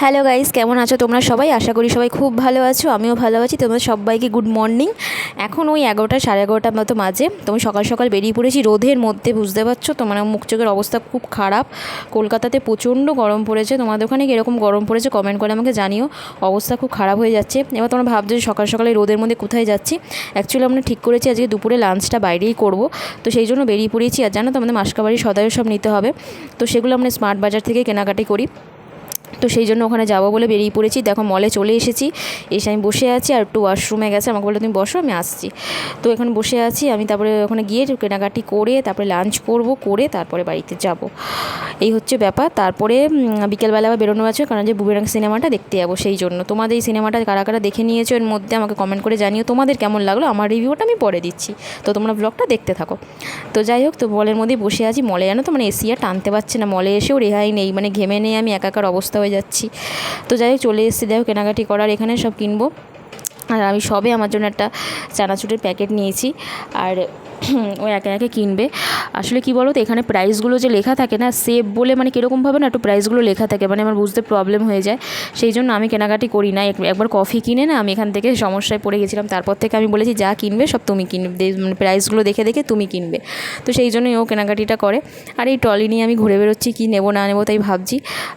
Hello guys, কেমন আছো তোমরা সবাই? আশা করি সবাই খুব ভালো আছো, আমিও ভালো আছি। তোমাদের সবাইকে গুড মর্নিং। এখন ওই 11টা 11:30 মতো মাঝে। তুমি সকাল সকাল বেরিয়ে পড়েছি রোদের মধ্যে, বুঝতে পারছো তো, মানে মুখ চোখের অবস্থা খুব খারাপ। কলকাতাতে প্রচণ্ড গরম পড়েছে। তোমাদের ওখানে কীরকম গরম পড়েছে কমেন্ট করে আমাকে জানিও। অবস্থা খুব খারাপ হয়ে যাচ্ছে। এবার তোমরা ভাবছো যে সকাল সকালে রোদের মধ্যে কোথায় যাচ্ছি। অ্যাকচুয়ালি আমরা ঠিক করেছি আজকে দুপুরে লাঞ্চটা বাইরেই করব, তো সেই জন্য বেরিয়ে পড়েছি। আর জানো তো আমাদের মাসকাবাড়ি সদাইও সব নিতে হবে, তো সেগুলো আমরা স্মার্ট বাজার থেকে কেনাকাটি করি, তো সেই জন্য ওখানে যাবো বলে বেরিয়ে পড়েছি। দেখো মলে চলে এসেছি, এসে আমি বসে আছি। আর একটু ওয়াশরুমে গেছে, আমাকে বলে তুমি বসো, আমি আসছি। তো এখানে বসে আছি আমি। তারপরে ওখানে গিয়ে কেনাকাটি করে তারপরে লাঞ্চ করব, করে তারপরে বাড়িতে যাব। এই হচ্ছে ব্যাপার। তারপরে বিকেলবেলা আবার বেরোনো আছে, কারণ যে বুমেরাং সিনেমাটা দেখতে যাবো, সেই জন্য। তোমাদের এই সিনেমাটা কারা কারা দেখে নিয়েছো এর মধ্যে আমাকে কমেন্ট করে জানিও তোমাদের কেমন লাগলো। আমার রিভিউটা আমি পরে দিচ্ছি, তো তোমরা ব্লগটা দেখতে থাকো। তো যাই হোক, তো মলের মধ্যেই বসে আছি। মলে জানো তো মানে এসি আর টানতে পারছে না, মলে এসেও রেহাই নেই, মানে ঘেমে নেই আমি একাকার অবস্থা হয়ে যাচ্ছি। তো যাই হোক চলে এসেছি, দেখো কেনাকাটি করার, এখানে সব কিনবো। আর আমি সবে আমার জন্য একটা চানাচুরের প্যাকেট নিয়েছি, আর ও একে একে কিনবে। আসলে কি বলো তো, এখানে প্রাইসগুলো যে লেখা থাকে না, সেভ বলে মানে কীরকমভাবে না একটু প্রাইসগুলো লেখা থাকে, মানে আমার বুঝতে প্রবলেম হয়ে যায়। সেই জন্য আমি কেনাকাটি করি না। একবার কফি কিনে না আমি এখান থেকে সমস্যায় পড়ে গেছিলাম। তারপর থেকে আমি বলেছি যা কিনবে সব তুমি কিনবে, মানে প্রাইসগুলো দেখে দেখে তুমি কিনবে। তো সেই জন্যই ও কেনাকাটিটা করে। আর এই ট্রলি নিয়ে আমি ঘুরে বেরোচ্ছি, কী নেবো না নেবো তাই ভাবছি।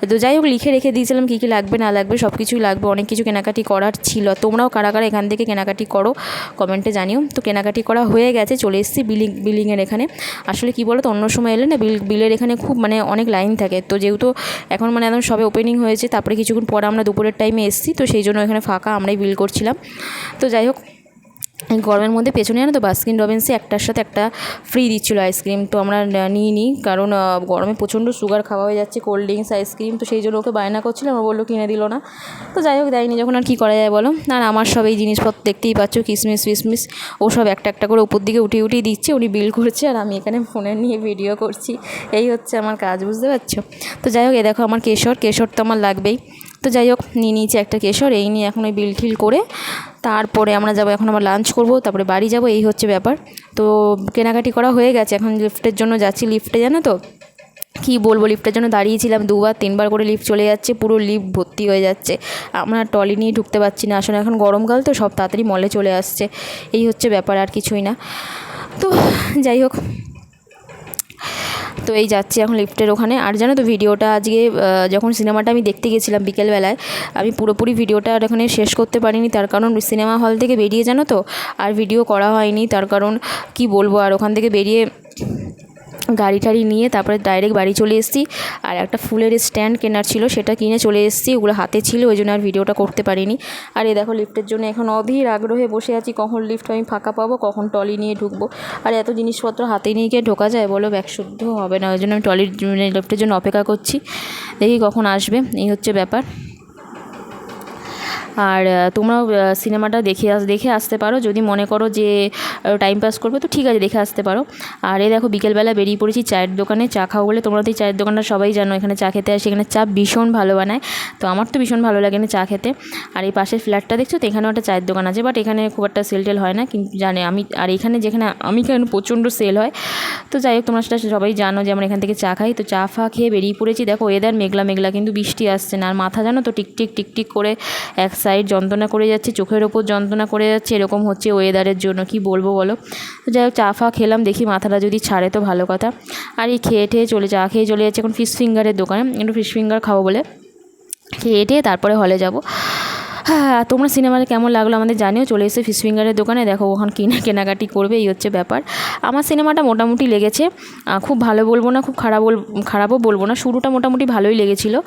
তো যাই হোক লিখে রেখে দিয়েছিলাম কী কী লাগবে না লাগবে, সব কিছুই লাগবে, অনেক কিছু কেনাকাটি করার ছিল। তোমরাও কারা কারা এখান থেকে কেনাকাটি করো কমেন্টে জানিও। তো কেনাকাটি করা হয়ে গেছে, চলে এসেছি বিলিংয়ের এখানে। আসলে কি বলো তো, অন্য সময় এলে না বিলের এখানে খুব মানে অনেক লাইন থাকে। তো যেহেতু এখন মানে একদম সবে ওপেনিং হয়েছে, তারপরে কিছুক্ষণ পরে আমরা দুপুরের টাইমে এসেছি, তো সেই জন্য এখানে ফাঁকা, আমরাই বিল করছিলাম। তো যাই হোক, এই গরমের মধ্যে পেছনে জানো তো বাস্কিন রবিন্সে একটার সাথে একটা ফ্রি দিচ্ছিলো আইসক্রিম, তো আমরা নিই, কারণ গরমে প্রচণ্ড সুগার খাওয়া হয়ে যাচ্ছে, কোল্ড ড্রিঙ্কস আইসক্রিম। তো সেই জন্য ওকে বায়না করছিলাম, আমরা বললো কিনে দিল না। তো যাই হোক দেয়নি যখন, আর কী করা যায় বলো। আর আমার সব এই জিনিসপত্র দেখতেই পাচ্ছ, কিসমিস ফিসমিস ও সব একটা একটা করে উপর দিকে উঠিয়ে উঠিয়ে দিচ্ছে, উনি বিল করছে আর আমি এখানে ফোনে নিয়ে ভিডিও করছি। এই হচ্ছে আমার কাজ, বুঝতে পারছো। তো যাই হোক, এ দেখো আমার কেশর তো আমার লাগবেই। তো যাই হোক নিয়ে নিয়েছি একটা কেশর, এই নিয়ে এখন ওই বিল ঠিল করে তারপরে আমরা যাবো, এখন আমরা লাঞ্চ করব, তারপরে বাড়ি যাব, এই হচ্ছে ব্যাপার। তো কেনাকাটি করা হয়ে গেছে, এখন লিফটের জন্য যাচ্ছি। লিফটে জানো তো কী বলবো, লিফটের জন্য দাঁড়িয়েছিলাম 2বার 3বার করে, লিফট চলে যাচ্ছে, পুরো লিফট ভর্তি হয়ে যাচ্ছে। আমরা ট্রলি নিয়ে ঢুকতে পারছি না। আসলে এখন গরমকাল তো সব তাড়াতাড়ি মলে চলে আসছে, এই হচ্ছে ব্যাপার, আর কিছুই না। তো যাই হোক, তো এই যাচ্ছি এখন লিফটের ওখানে। আর জানো তো ভিডিওটা আজকে যখন সিনেমাটা আমি দেখতে গেছিলাম বিকেলবেলায়, আমি পুরোপুরি ভিডিওটা আর এখানে শেষ করতে পারিনি, তার কারণ সিনেমা হল থেকে বেরিয়ে জানো তো আর ভিডিও করা হয়নি। তার কারণ কি বলবো, আর ওখান থেকে বেরিয়ে গাড়ি টাড়ি নিয়ে তারপরে ডাইরেক্ট বাড়ি চলে এসেছি। আর একটা ফুলের স্ট্যান্ড কেনার ছিল, সেটা কিনে চলে এসেছি, ওগুলো হাতে ছিল, ওই জন্য আর ভিডিওটা করতে পারিনি। আর এই দেখো লিফটের জন্য এখন অধীর আগ্রহে বসে আছি, কখন লিফট আমি ফাঁকা পাবো, কখন ট্রলি নিয়ে ঢুকবো। আর এত জিনিসপত্র হাতে নিয়ে গিয়ে ঢোকা যায় বলো, ব্যাগ শুদ্ধ হবে না, ওই জন্য আমি লিফটের জন্য অপেক্ষা করছি, দেখি কখন আসবে, এই হচ্ছে ব্যাপার। আর তোমরাও সিনেমাটা দেখে আসতে পারো, যদি মনে করো যে টাইম পাস করবে তো ঠিক আছে, দেখে আসতে পারো। আর এই দেখো বিকেলবেলা বেরিয়ে পড়েছি চায়ের দোকানে, চা খাবো বলে। তোমরা তো এই চায়ের দোকানটা সবাই জানো, এখানে চা খেতে আসে, এখানে চা ভীষণ ভালো বানায়, তো আমার তো ভীষণ ভালো লাগে না চা খেতে। আর এই পাশের ফ্ল্যাটটা দেখছো তো, এখানেও একটা চায়ের দোকান আছে, বাট এখানে খুব একটা সেল টেল হয় না, কিন্তু জানে আমি। আর এখানে যেখানে আমি কেন প্রচণ্ড সেল হয়। তো যাই হোক তোমরা সেটা সবাই জানো যে আমরা এখান থেকে চা খাই। তো চা ফা খেয়ে বেরিয়ে পড়েছি। দেখো ওয়েদার মেঘলা মেঘলা, কিন্তু বৃষ্টি আসছে না। আর মাথা জানো তো টিকটিক টিকটিক করে এক সাইড যন্ত্রণা করে যাচ্ছে, চোখের ওপর যন্ত্রণা করে যাচ্ছে, এরকম হচ্ছে ওয়েদারের জন্য, কি বলবো বলো। তো যাই হোক চা ফা খেলাম, দেখি মাথাটা যদি ছাড়ে তো ভালো কথা। আর এই খেয়ে চা খেয়ে চলে যাচ্ছে এখন ফিশ ফিঙ্গারের দোকানে, একটু ফিশ ফিঙ্গার খাবো বলে। খেয়ে তারপরে হলে যাব। হ্যাঁ, তোমরা সিনেমাটা কেমন লাগলো আমাদের জানিও। চলে এসে ফিশ ফিঙ্গারের দোকানে, দেখো ওখানে কেনাকাটি করবে, এই হচ্ছে ব্যাপার। আমার সিনেমাটা মোটামুটি লেগেছে, খুব ভালো বলবো না, খুব খারাপও বলবো না। শুরুটা মোটামুটি ভালোই লেগেছিলো,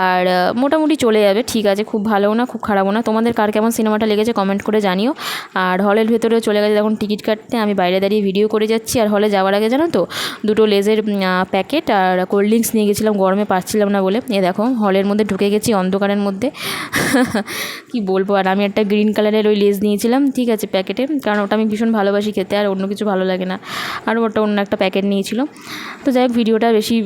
আর মোটামুটি চলে যাবে, ঠিক আছে, খুব ভালোও না খুব খারাপও না। তোমাদের কার কেমন সিনেমাটা লেগেছে কমেন্ট করে জানিও। আর হলের ভেতরেও চলে গেছে এখন টিকিট কাটতে, আমি বাইরে দাঁড়িয়ে ভিডিও করে যাচ্ছি। আর হলে যাওয়ার আগে জানো তো 2টো লেজের প্যাকেট আর কোল্ড ড্রিঙ্কস নিয়ে গেছিলাম, গরমে পাচ্ছিলাম না বলে। এ দেখো হলের মধ্যে ঢুকে গেছি অন্ধকারের মধ্যে, কি বলবো। আর আমি একটা গ্রিন কালারের ওই লেজ নিয়েছিলাম, ঠিক আছে, প্যাকেটে, কারণ ওটা আমি ভীষণ ভালোবাসি খেতে, আর অন্য কিছু ভালো লাগে না। আর ওটা অন্য একটা প্যাকেট নিয়েছিল। তো যাই হোক ভিডিওটা বেশি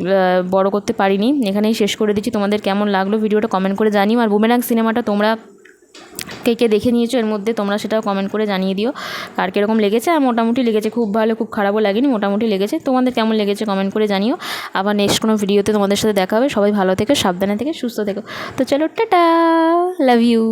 বড় করতে পারিনি, এখানেই শেষ করে দিচ্ছি। তোমাদের কেমন লাগলো ভিডিওটা কমেন্ট করে জানিও। আর বুমেরাং সিনেমাটা তোমরা কে কে দেখে নিয়েছো এর মধ্যে তোমরা সেটাও কমেন্ট করে জানিয়ে দিও কার কীরকম লেগেছে। আর মোটামুটি লেগেছে, খুব ভালো খুব খারাপও লাগেনি, মোটামুটি লেগেছে। তোমাদের কেমন লেগেছে কমেন্ট করে জানিও। আবার নেক্সট কোনো ভিডিওতে তোমাদের সাথে দেখা হবে। সবাই ভালো থেকো, সাবধানে থেকে, সুস্থ থেকো। তো চলো, টাটা, লাভ ইউ।